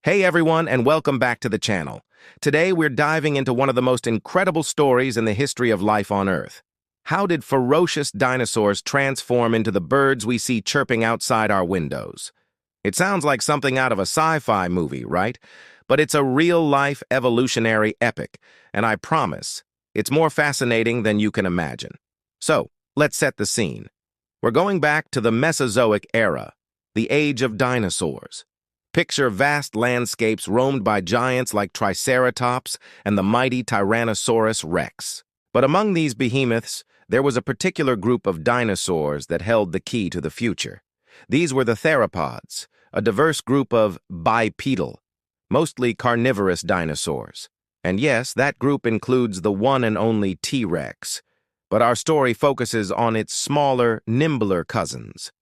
Hey everyone, and welcome back to the channel. Today we're diving into one of the most incredible stories in the history of life on Earth. How did ferocious dinosaurs transform into the birds we see chirping outside our windows? It sounds like something out of a sci-fi movie, right? But it's a real-life evolutionary epic, and I promise, it's more fascinating than you can imagine. So, let's set the scene. We're going back to the Mesozoic era, the age of dinosaurs. Picture vast landscapes roamed by giants like Triceratops and the mighty Tyrannosaurus rex. But among these behemoths, there was a particular group of dinosaurs that held the key to the future. These were the theropods, a diverse group of bipedal, mostly carnivorous dinosaurs. And yes, that group includes the one and only T-Rex. But our story focuses on its smaller, nimbler cousins.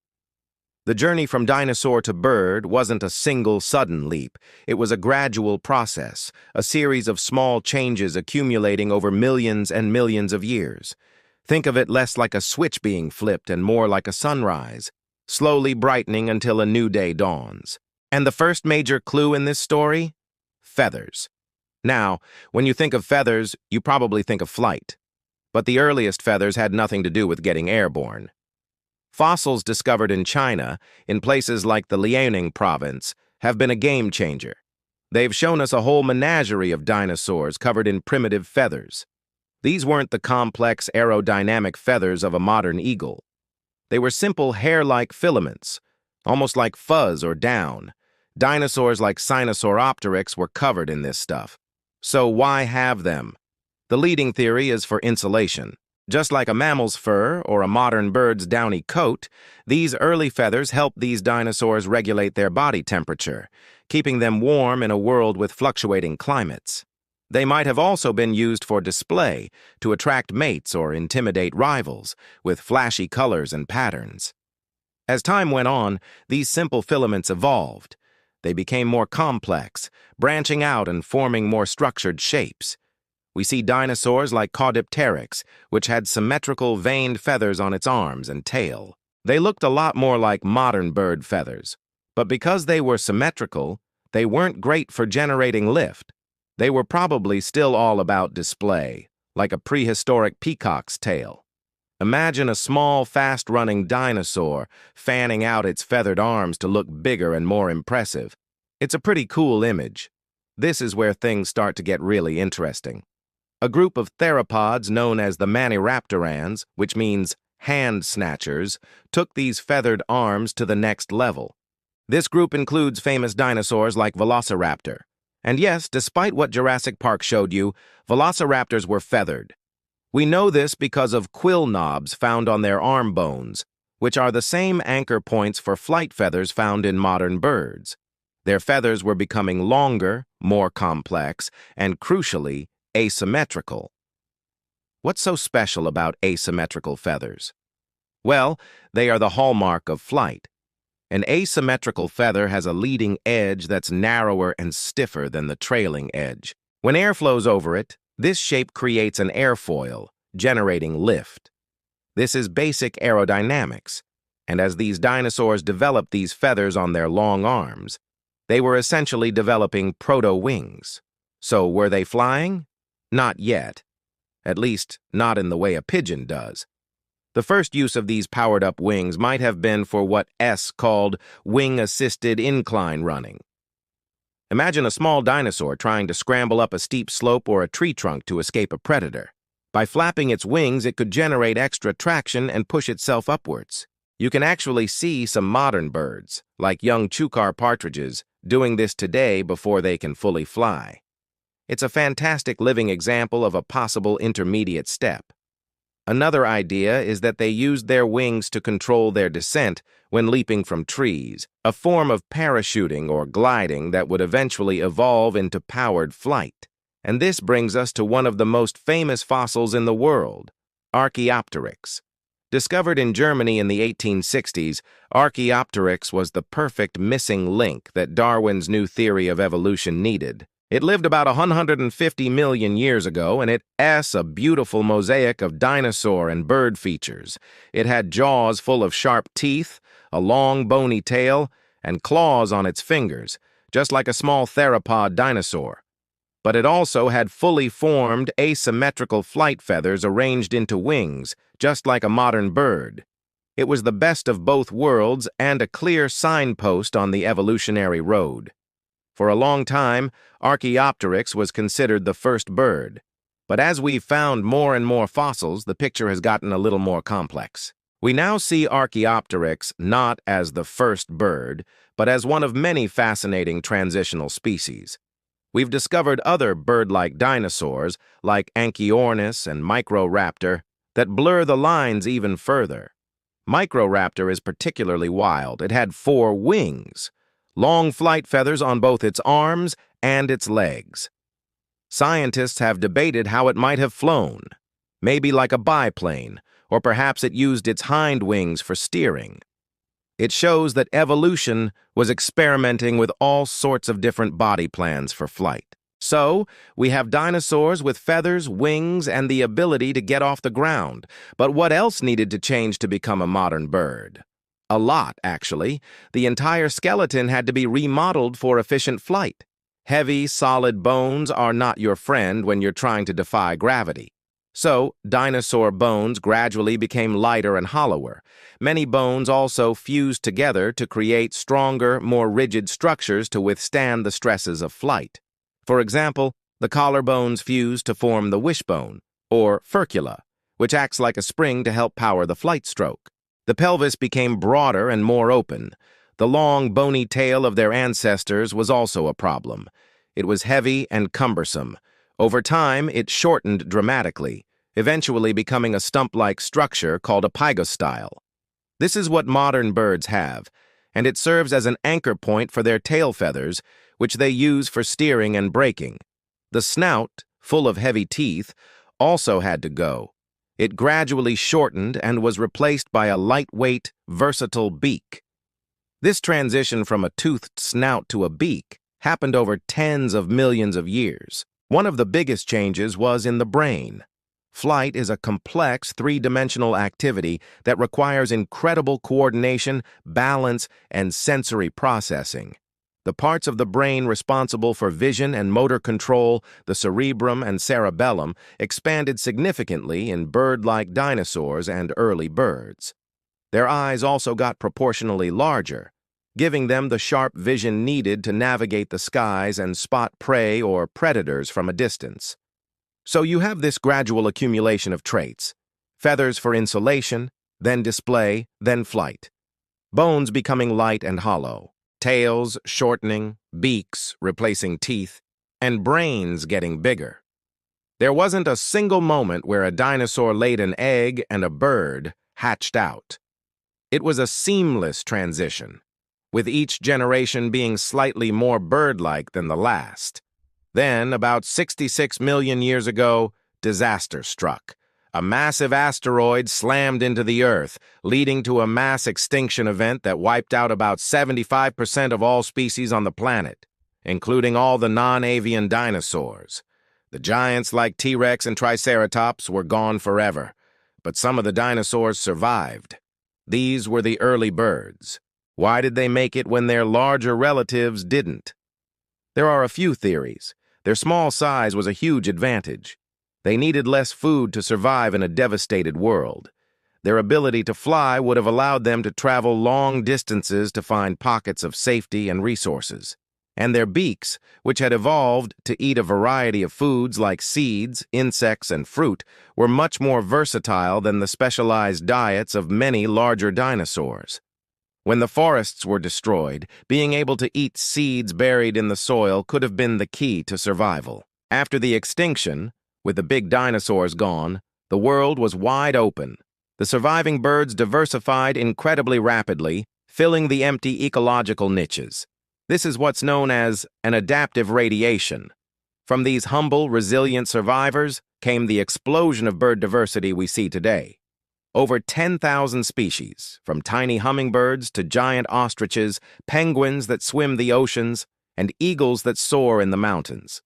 The journey from dinosaur to bird wasn't a single sudden leap. It was a gradual process, a series of small changes accumulating over millions and millions of years. Think of it less like a switch being flipped and more like a sunrise, slowly brightening until a new day dawns. And the first major clue in this story? Feathers. Now, when you think of feathers, you probably think of flight. But the earliest feathers had nothing to do with getting airborne. Fossils discovered in China, in places like the Liaoning province, have been a game changer. They've shown us a whole menagerie of dinosaurs covered in primitive feathers. These weren't the complex aerodynamic feathers of a modern eagle. They were simple hair-like filaments, almost like fuzz or down. Dinosaurs like Sinosauropteryx were covered in this stuff. So why have them? The leading theory is for insulation. Just like a mammal's fur or a modern bird's downy coat, these early feathers helped these dinosaurs regulate their body temperature, keeping them warm in a world with fluctuating climates. They might have also been used for display, to attract mates or intimidate rivals, with flashy colors and patterns. As time went on, these simple filaments evolved. They became more complex, branching out and forming more structured shapes. We see dinosaurs like Caudipteryx, which had symmetrical veined feathers on its arms and tail. They looked a lot more like modern bird feathers. But because they were symmetrical, they weren't great for generating lift. They were probably still all about display, like a prehistoric peacock's tail. Imagine a small, fast-running dinosaur fanning out its feathered arms to look bigger and more impressive. It's a pretty cool image. This is where things start to get really interesting. A group of theropods known as the Maniraptorans, which means hand snatchers, took these feathered arms to the next level. This group includes famous dinosaurs like Velociraptor. And yes, despite what Jurassic Park showed you, velociraptors were feathered. We know this because of quill knobs found on their arm bones, which are the same anchor points for flight feathers found in modern birds. Their feathers were becoming longer, more complex, and crucially, asymmetrical. What's so special about asymmetrical feathers? Well, they are the hallmark of flight. An asymmetrical feather has a leading edge that's narrower and stiffer than the trailing edge. When air flows over it, this shape creates an airfoil, generating lift. This is basic aerodynamics, and as these dinosaurs developed these feathers on their long arms, they were essentially developing proto-wings. So were they flying? Not yet. At least, not in the way a pigeon does. The first use of these powered-up wings might have been for what S called wing-assisted incline running. Imagine a small dinosaur trying to scramble up a steep slope or a tree trunk to escape a predator. By flapping its wings, it could generate extra traction and push itself upwards. You can actually see some modern birds, like young chukar partridges, doing this today before they can fully fly. It's a fantastic living example of a possible intermediate step. Another idea is that they used their wings to control their descent when leaping from trees, a form of parachuting or gliding that would eventually evolve into powered flight. And this brings us to one of the most famous fossils in the world, Archaeopteryx. Discovered in Germany in the 1860s, Archaeopteryx was the perfect missing link that Darwin's new theory of evolution needed. It lived about 150 million years ago, and it's a beautiful mosaic of dinosaur and bird features. It had jaws full of sharp teeth, a long bony tail, and claws on its fingers, just like a small theropod dinosaur. But it also had fully formed, asymmetrical flight feathers arranged into wings, just like a modern bird. It was the best of both worlds and a clear signpost on the evolutionary road. For a long time, Archaeopteryx was considered the first bird. But as we've found more and more fossils, the picture has gotten a little more complex. We now see Archaeopteryx not as the first bird, but as one of many fascinating transitional species. We've discovered other bird-like dinosaurs, like Anchiornis and Microraptor, that blur the lines even further. Microraptor is particularly wild. It had 4 wings, long flight feathers on both its arms and its legs. Scientists have debated how it might have flown, maybe like a biplane, or perhaps it used its hind wings for steering. It shows that evolution was experimenting with all sorts of different body plans for flight. So, we have dinosaurs with feathers, wings, and the ability to get off the ground. But what else needed to change to become a modern bird? A lot, actually. The entire skeleton had to be remodeled for efficient flight. Heavy, solid bones are not your friend when you're trying to defy gravity. So, dinosaur bones gradually became lighter and hollower. Many bones also fused together to create stronger, more rigid structures to withstand the stresses of flight. For example, the collarbones fused to form the wishbone, or furcula, which acts like a spring to help power the flight stroke. The pelvis became broader and more open. The long, bony tail of their ancestors was also a problem. It was heavy and cumbersome. Over time, it shortened dramatically, eventually becoming a stump-like structure called a pygostyle. This is what modern birds have, and it serves as an anchor point for their tail feathers, which they use for steering and braking. The snout, full of heavy teeth, also had to go. It gradually shortened and was replaced by a lightweight, versatile beak. This transition from a toothed snout to a beak happened over tens of millions of years. One of the biggest changes was in the brain. Flight is a complex, three-dimensional activity that requires incredible coordination, balance, and sensory processing. The parts of the brain responsible for vision and motor control, the cerebrum and cerebellum, expanded significantly in bird-like dinosaurs and early birds. Their eyes also got proportionally larger, giving them the sharp vision needed to navigate the skies and spot prey or predators from a distance. So you have this gradual accumulation of traits: feathers for insulation, then display, then flight. Bones becoming light and hollow, tails shortening, beaks replacing teeth, and brains getting bigger. There wasn't a single moment where a dinosaur laid an egg and a bird hatched out. It was a seamless transition, with each generation being slightly more bird-like than the last. Then, about 66 million years ago, disaster struck. A massive asteroid slammed into the Earth, leading to a mass extinction event that wiped out about 75% of all species on the planet, including all the non-avian dinosaurs. The giants like T-Rex and Triceratops were gone forever, but some of the dinosaurs survived. These were the early birds. Why did they make it when their larger relatives didn't? There are a few theories. Their small size was a huge advantage. They needed less food to survive in a devastated world. Their ability to fly would have allowed them to travel long distances to find pockets of safety and resources. And their beaks, which had evolved to eat a variety of foods like seeds, insects, and fruit, were much more versatile than the specialized diets of many larger dinosaurs. When the forests were destroyed, being able to eat seeds buried in the soil could have been the key to survival. After the extinction, with the big dinosaurs gone, the world was wide open. The surviving birds diversified incredibly rapidly, filling the empty ecological niches. This is what's known as an adaptive radiation. From these humble, resilient survivors came the explosion of bird diversity we see today. Over 10,000 species, from tiny hummingbirds to giant ostriches, penguins that swim the oceans, and eagles that soar in the mountains.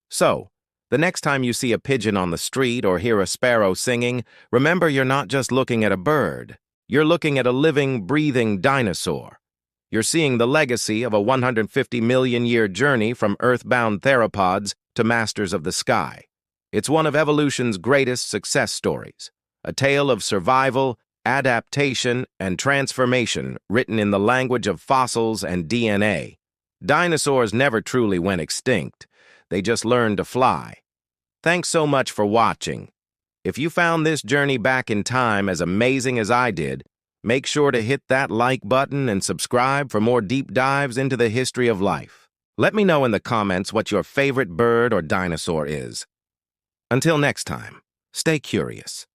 So, the next time you see a pigeon on the street or hear a sparrow singing, remember you're not just looking at a bird. You're looking at a living, breathing dinosaur. You're seeing the legacy of a 150 million year journey from earthbound theropods to masters of the sky. It's one of evolution's greatest success stories, a tale of survival, adaptation, and transformation written in the language of fossils and DNA. Dinosaurs never truly went extinct. They just learned to fly. Thanks so much for watching. If you found this journey back in time as amazing as I did, make sure to hit that like button and subscribe for more deep dives into the history of life. Let me know in the comments what your favorite bird or dinosaur is. Until next time, stay curious.